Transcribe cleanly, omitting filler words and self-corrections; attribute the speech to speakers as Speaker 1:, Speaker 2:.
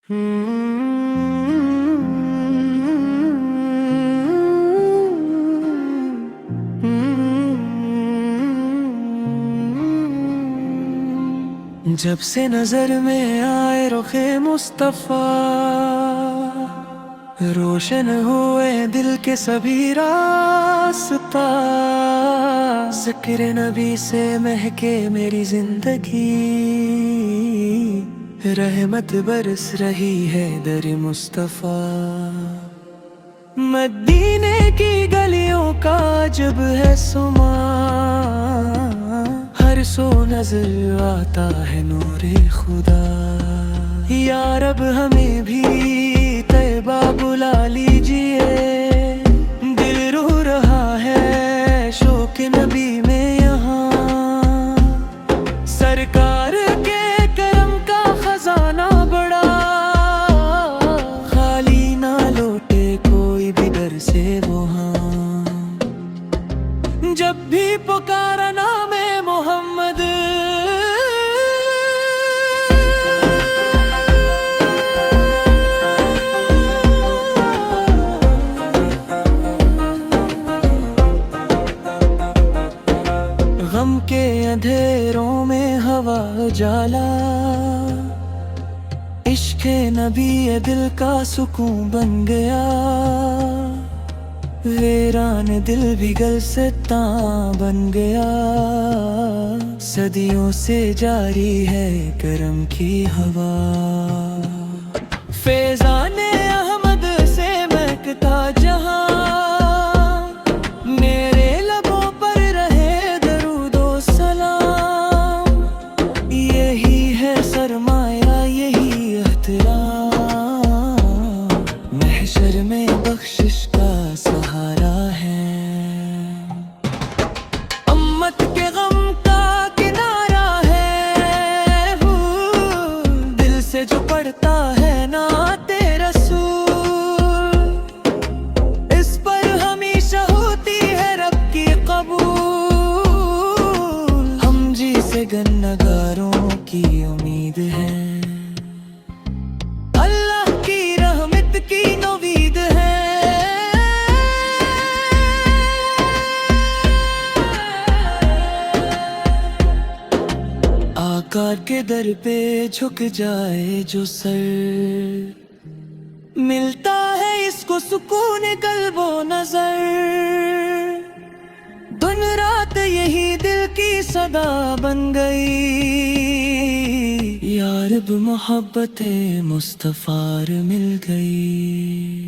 Speaker 1: जब से नजर में आए रुखे मुस्तफा, रोशन हुए दिल के सभी रास्ता। ज़िक्र नबी से महके मेरी जिंदगी, रहमत बरस रही है दर मुस्तफा। मदीने की गलियों का जब है सुमा, हर सो नजर आता है नूरे खुदा। या रब हमें भी तैबा बुला लीजिए, दिल रो रहा है शौक नबी में यहाँ। सरकार के करम का खजाना बड़ा, खाली ना लौटे कोई भी दर से वहाँ। जब भी पुकारा नाम मोहम्मद, गम के अंधेरों में हवा उजाला। इश्क़ नबी ये दिल का सुकून बन गया, वीरान दिल भी गुलसिता बन गया। सदियों से जारी है करम की हवा, फैज़ाने अहमद से महकता जहां। मेरे लबों पर रहे दरूदो सलाम, यही है सरमाया यही एहतराम। महशर में बख्शिश का सहारा है, उम्मत के गम का किनारा है। दिल से जो पढ़ता है नाते रसूल, इस पर हमेशा होती है रब की कबूल। हम जी से गन्नगारों की उम्मीद है, अल्लाह की रहमत की नवीद है। आका के दर पे झुक जाए जो सर, मिलता है इसको सुकून कल्बो नजर। दिन रात यही दिल की सदा बन गई, या रब मोहब्बत मुस्तफा मिल गई।